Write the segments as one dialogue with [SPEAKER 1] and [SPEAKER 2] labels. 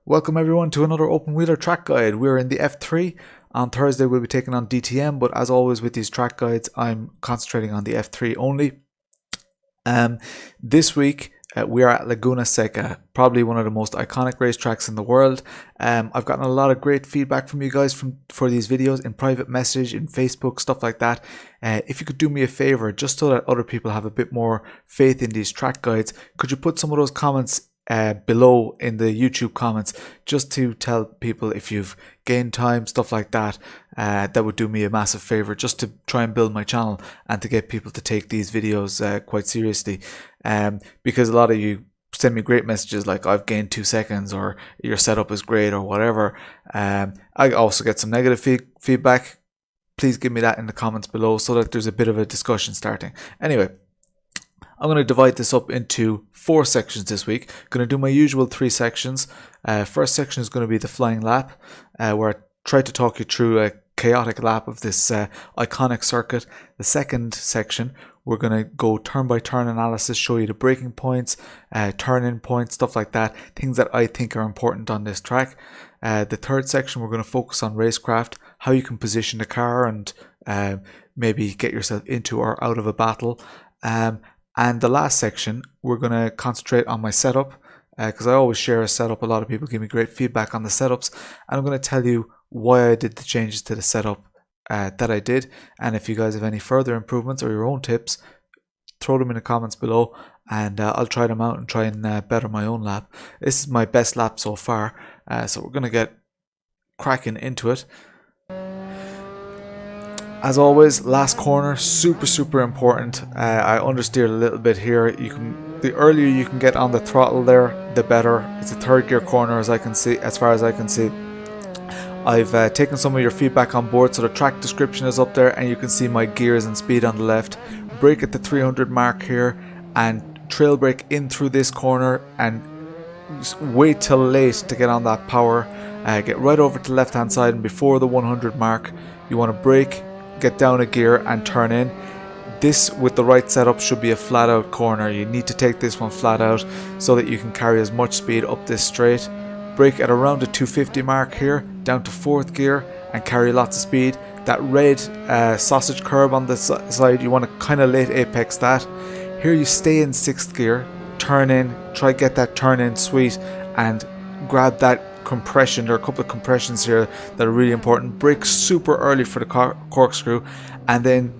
[SPEAKER 1] Welcome everyone to another open wheeler track guide. We're in the F3. On Thursday we'll be taking on DTM, but as always with these track guides I'm concentrating on the F3 only. This week we are at Laguna Seca, probably one of the most iconic racetracks in the world. I've gotten a lot of great feedback from you guys for these videos in private message, in Facebook, stuff like that. If you could do me a favor, just so that other people have a bit more faith in these track guides, could you put some of those comments below in the YouTube comments, just to tell people if you've gained time, stuff like that. That would do me a massive favor, just to try and build my channel and to get people to take these videos quite seriously, because a lot of you send me great messages like I've gained 2 seconds or your setup is great or whatever. I also get some negative feedback. Please give me that in the comments below so that there's a bit of a discussion starting. Anyway, I'm going to divide this up into 4 sections this week. I'm going to do my usual 3 sections. First section is going to be the flying lap, where I try to talk you through a chaotic lap of this iconic circuit. The second section, we're going to go turn by turn analysis, show you the braking points, turn-in points, stuff like that, things that I think are important on this track. The third section, we're going to focus on racecraft, how you can position the car and maybe get yourself into or out of a battle. And the last section, we're going to concentrate on my setup, because I always share a setup. A lot of people give me great feedback on the setups, and I'm going to tell you why I did the changes to the setup that I did. And if you guys have any further improvements or your own tips, throw them in the comments below, and I'll try them out and try and better my own lap. This is my best lap so far, so we're going to get cracking into it. As always, last corner, super important. I understeered a little bit here. The earlier you can get on the throttle there, the better. It's a third gear corner, as far as I can see. I've taken some of your feedback on board, so the track description is up there, and you can see my gears and speed on the left. Brake at the 300 mark here, and trail brake in through this corner, and wait till late to get on that power. Get right over to the left hand side, and before the 100 mark, you want to brake, get down a gear and turn in. This, with the right setup, should be a flat out corner. You need to take this one flat out so that you can carry as much speed up this straight. Brake at around the 250 mark here, down to 4th gear, and carry lots of speed. That red sausage curb on the side, you want to kind of late apex that. Here you stay in 6th gear, turn in, try get that turn in sweet, and grab that compression. There are a couple of compressions here that are really important. Brake super early for the corkscrew, and then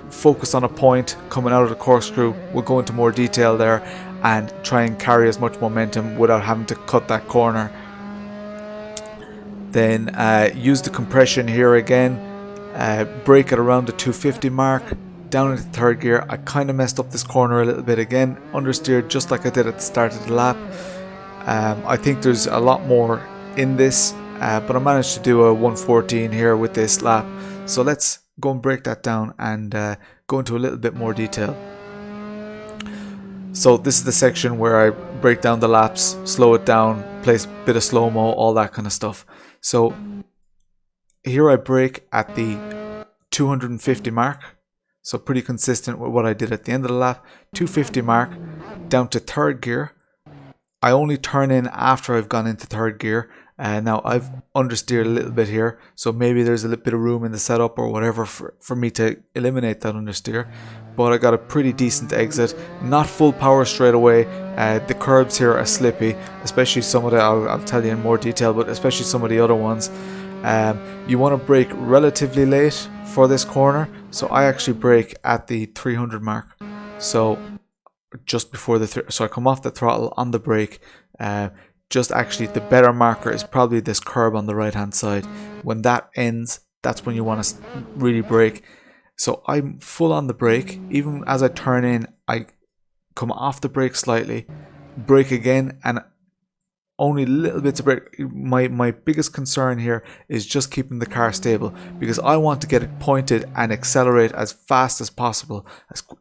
[SPEAKER 1] focus on a point coming out of the corkscrew. We'll go into more detail there and try and carry as much momentum without having to cut that corner. Then use the compression here again. Brake at around the 250 mark, down into 3rd gear. I kind of messed up this corner a little bit again, understeered just like I did at the start of the lap. I think there's a lot more in this, but I managed to do a 114 here with this lap. So let's go and break that down and go into a little bit more detail. So this is the section where I break down the laps, slow it down, place a bit of slow-mo, all that kind of stuff. So here I brake at the 250 mark, so pretty consistent with what I did at the end of the lap. 250 mark, down to 3rd gear. I only turn in after I've gone into 3rd gear. Now I've understeered a little bit here, so maybe there's a little bit of room in the setup or whatever for me to eliminate that understeer. But I got a pretty decent exit, not full power straight away. The curbs here are slippy, especially some of the, I'll tell you in more detail, but especially some of the other ones. You want to brake relatively late for this corner, so I actually brake at the 300 mark. So just before so I come off the throttle on the brake. Just actually the better marker is probably this curb on the right hand side. When that ends, that's when you want to really brake. So I'm full on the brake. Even as I turn in, I come off the brake slightly, brake again, and only little bits of brake. My biggest concern here is just keeping the car stable, because I want to get it pointed and accelerate as fast as possible,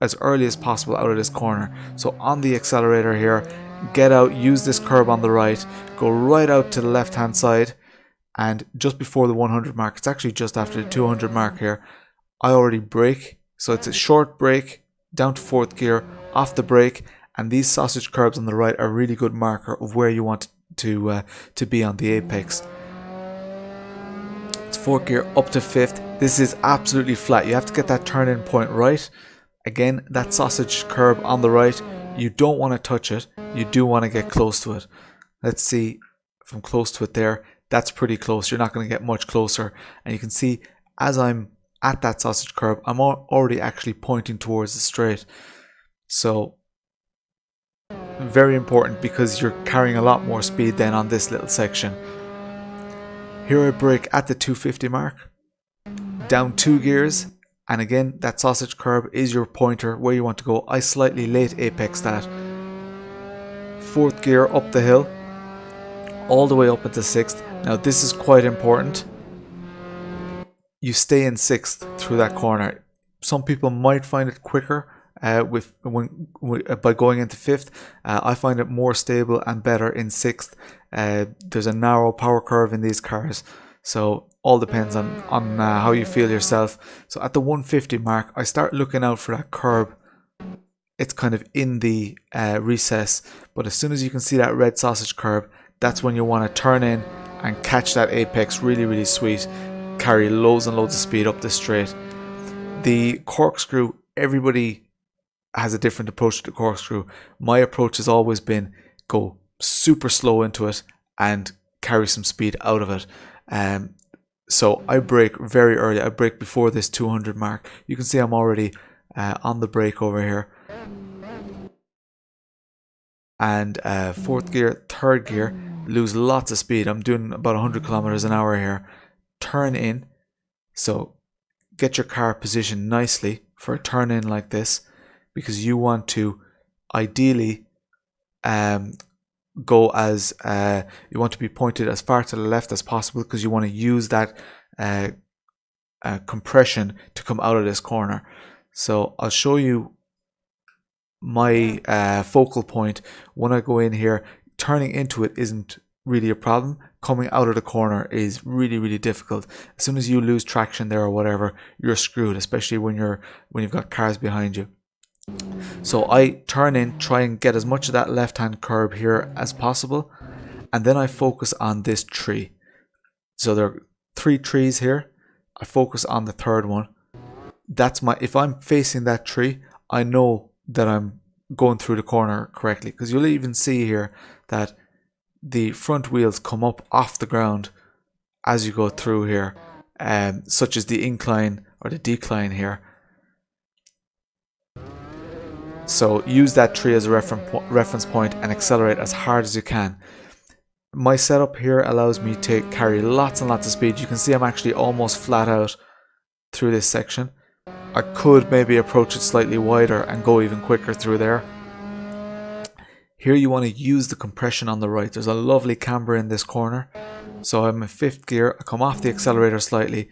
[SPEAKER 1] as early as possible out of this corner. So on the accelerator here, get out, use this curb on the right, go right out to the left hand side, and just before the 100 mark, it's actually just after the 200 mark here, I already brake. So it's a short brake, down to 4th gear, off the brake, and these sausage curbs on the right are a really good marker of where you want to be on the apex. It's fourth gear up to fifth. This is absolutely flat. You have to get that turn-in point right. Again, that sausage curb on the right, you don't want to touch it. You do want to get close to it. Let's see if I'm close to it there. That's pretty close. You're not going to get much closer. And you can see as I'm at that sausage curb, I'm already actually pointing towards the straight. So very important, because you're carrying a lot more speed then on this little section. Here I brake at the 250 mark, down 2 gears, and again that sausage curb is your pointer where you want to go. I slightly late apex that. Fourth gear up the hill, all the way up into sixth. Now this is quite important. You stay in sixth through that corner. Some people might find it quicker by going into fifth. I find it more stable and better in sixth. There's a narrow power curve in these cars, so all depends on how you feel yourself. So at the 150 mark, I start looking out for that curb. It's kind of in the recess, but as soon as you can see that red sausage curb, that's when you want to turn in and catch that apex really, really sweet. Carry loads and loads of speed up the straight. The corkscrew, everybody has a different approach to the corkscrew. My approach has always been go super slow into it and carry some speed out of it. So I brake very early. I brake before this 200 mark. You can see I'm already on the brake over here. And fourth gear, third gear, lose lots of speed. I'm doing about 100 kilometers an hour here. Turn in. So get your car positioned nicely for a turn in like this, because you want to ideally go as you want to be pointed as far to the left as possible, because you want to use that compression to come out of this corner. So I'll show you my focal point. When I go in here, turning into it isn't really a problem. Coming out of the corner is really, really difficult. As soon as you lose traction there or whatever, you're screwed, especially when you've got cars behind you. So I turn in, try and get as much of that left-hand curb here as possible, and then I focus on this tree. So there are 3 trees here. I focus on the third one. That's if I'm facing that tree, I know that I'm going through the corner correctly, because you'll even see here that the front wheels come up off the ground as you go through here, such as the incline or the decline here. So use that tree as a reference point and accelerate as hard as you can. My setup here allows me to carry lots and lots of speed. You can see I'm actually almost flat out through this section. I could maybe approach it slightly wider and go even quicker through there. Here you want to use the compression on the right. There's a lovely camber in this corner. So I'm in 5th gear. I come off the accelerator slightly.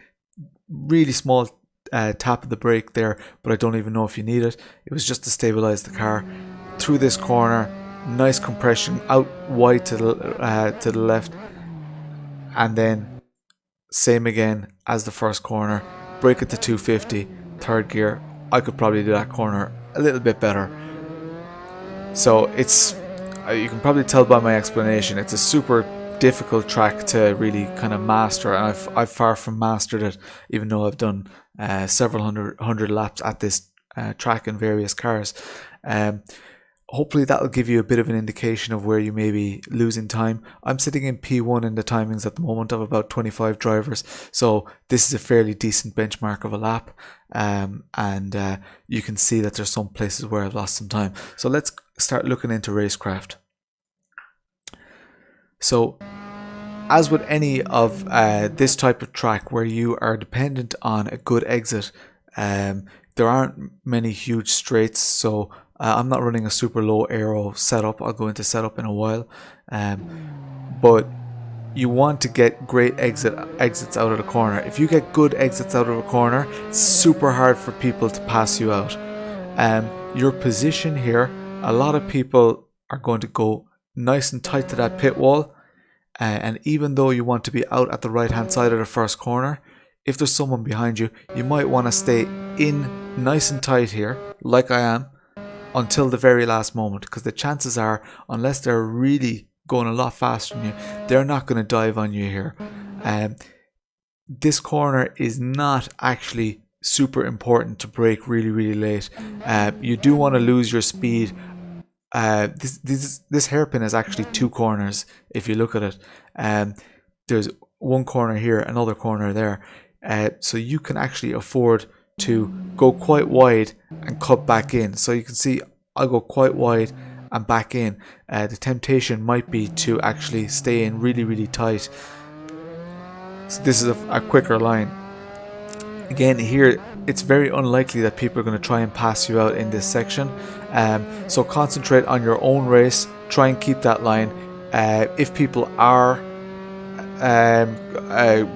[SPEAKER 1] Really small tap of the brake there, but I don't even know if you need it. It was just to stabilize the car. Through this corner, nice compression out wide to the left. And then same again as the first corner. Brake at the 250, 3rd gear. I could probably do that corner a little bit better. So it's, you can probably tell by my explanation, it's a super difficult track to really kind of master, and I've far from mastered it, even though I've done several hundred laps at this track in various cars. Hopefully that'll give you a bit of an indication of where you may be losing time. I'm sitting in P1 in the timings at the moment of about 25 drivers, so this is a fairly decent benchmark of a lap, and you can see that there's some places where I've lost some time. So let's start looking into racecraft. So as with any of this type of track where you are dependent on a good exit, there aren't many huge straights, so I'm not running a super low aero setup. I'll go into setup in a while, but you want to get great exits out of the corner. If you get good exits out of a corner, it's super hard for people to pass you out. Your position here, a lot of people are going to go nice and tight to that pit wall, and even though you want to be out at the right hand side of the first corner, if there's someone behind you, you might want to stay in nice and tight here, like I am, until the very last moment, because the chances are, unless they're really going a lot faster than you, they're not going to dive on you here. This corner is not actually super important to brake really late. You do want to lose your speed. This hairpin is actually 2 corners if you look at it. There's one corner here, another corner there. So you can actually afford to go quite wide and cut back in. So you can see I'll go quite wide and back in. The temptation might be to actually stay in really tight. So this is a quicker line. Again, here it's very unlikely that people are going to try and pass you out in this section. So concentrate on your own race. Try and keep that line. If people are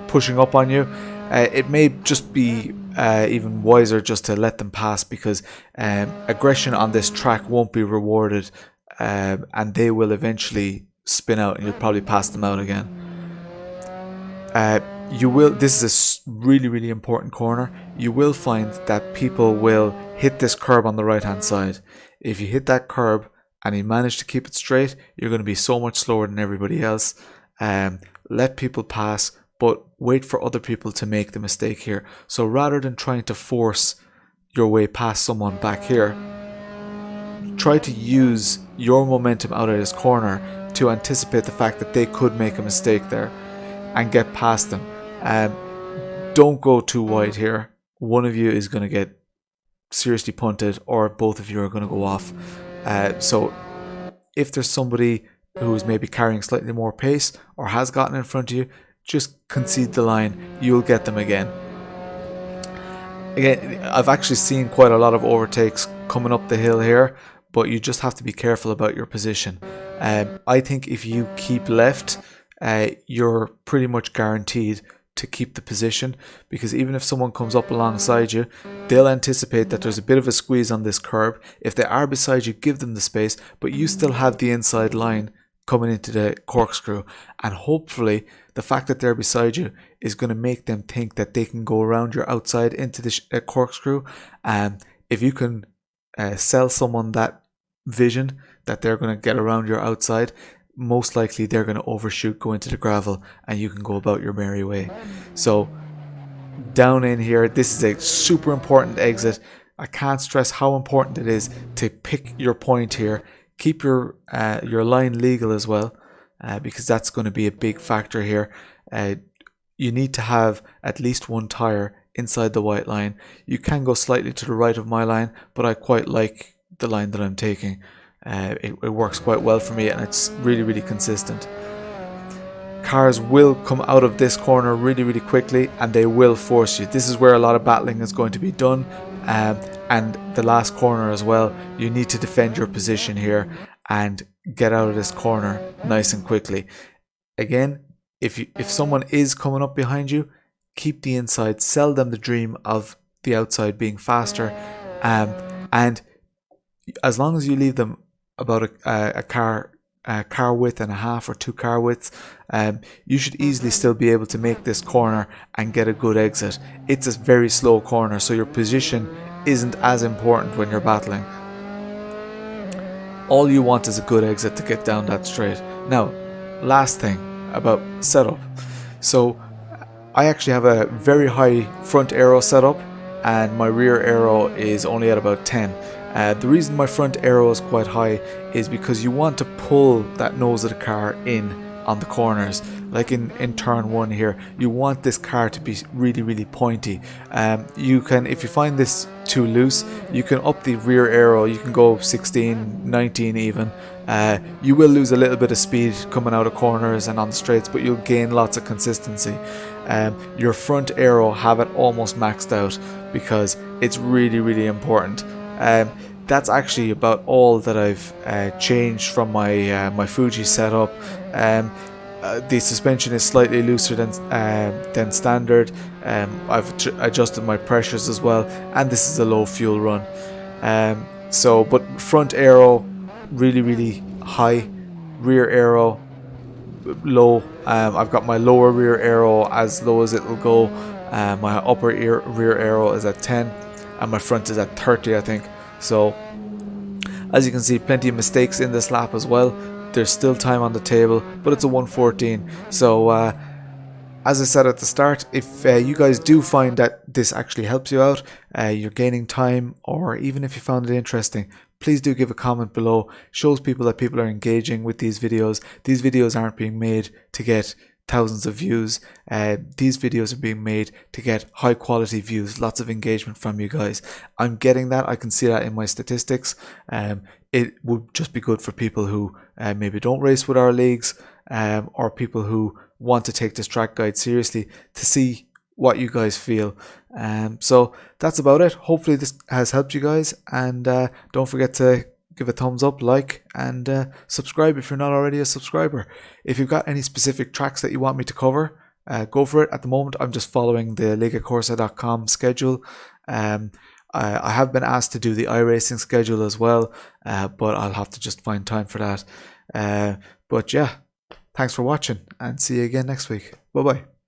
[SPEAKER 1] pushing up on you, it may just be even wiser just to let them pass, because aggression on this track won't be rewarded, and they will eventually spin out and you'll probably pass them out again. This is a really important corner. You will find that people will hit this curb on the right hand side. If you hit that curb and you manage to keep it straight, you're going to be so much slower than everybody else. Let people pass, but wait for other people to make the mistake here. So rather than trying to force your way past someone back here, try to use your momentum out of this corner to anticipate the fact that they could make a mistake there and get past them. Don't go too wide here. One of you is going to get seriously punted, or both of you are going to go off. So if there's somebody who is maybe carrying slightly more pace or has gotten in front of you, just concede the line. You'll get them again. Again, I've actually seen quite a lot of overtakes coming up the hill here, but you just have to be careful about your position. I think if you keep left, you're pretty much guaranteed to keep the position, because even if someone comes up alongside you, they'll anticipate that there's a bit of a squeeze on this curb. If they are beside you, give them the space, but you still have the inside line coming into the corkscrew, and hopefully the fact that they're beside you is going to make them think that they can go around your outside into the corkscrew. If you can sell someone that vision that they're going to get around your outside, most likely they're going to overshoot, go into the gravel, and you can go about your merry way. So down in here, this is a super important exit. I can't stress how important it is to pick your point here. Keep your line legal as well, because that's going to be a big factor here. You need to have at least one tire inside the white line. You can go slightly to the right of my line, but I quite like the line that I'm taking. It works quite well for me, and it's really consistent. Cars will come out of this corner really quickly, and they will force you. This is where a lot of battling is going to be done, and the last corner as well. You need to defend your position here and get out of this corner nice and quickly. Again, if someone is coming up behind you, keep the inside. Sell them the dream of the outside being faster, and as long as you leave them about a car width and a half or 2 car widths, you should easily still be able to make this corner and get a good exit. It's a very slow corner, so your position isn't as important when you're battling. All you want is a good exit to get down that straight. Now, last thing about setup. So I actually have a very high front aero setup, and my rear aero is only at about 10. The reason my front aero is quite high is because you want to pull that nose of the car in on the corners. Like in turn 1 here, you want this car to be really pointy. You can, if you find this too loose, you can up the rear aero. You can go 16, 19 even. You will lose a little bit of speed coming out of corners and on the straights, but you'll gain lots of consistency. Your front aero, have it almost maxed out, because it's really important. That's actually about all that I've changed from my Fuji setup. The suspension is slightly looser than standard. I've adjusted my pressures as well, and this is a low fuel run. But front aero really high, rear aero low. I've got my lower rear aero as low as it will go. My upper rear aero is at 10, and my front is at 30, I think. So as you can see, plenty of mistakes in this lap as well, there's still time on the table, but it's a 114. So as I said at the start, if you guys do find that this actually helps you out, you're gaining time, or even if you found it interesting, please do give a comment below. Shows people that people are engaging with these videos. These videos aren't being made to get thousands of views. These videos are being made to get high quality views, lots of engagement from you guys. I'm getting that. I can see that in my statistics. It would just be good for people who maybe don't race with our leagues, or people who want to take this track guide seriously, to see what you guys feel. So that's about it. Hopefully this has helped you guys, and don't forget to give a thumbs up, like, and subscribe if you're not already a subscriber. If you've got any specific tracks that you want me to cover, go for it. At the moment I'm just following the ligacorsa.com schedule. I have been asked to do the iRacing schedule as well, but I'll have to just find time for that. But yeah, thanks for watching, and see you again next week. Bye bye.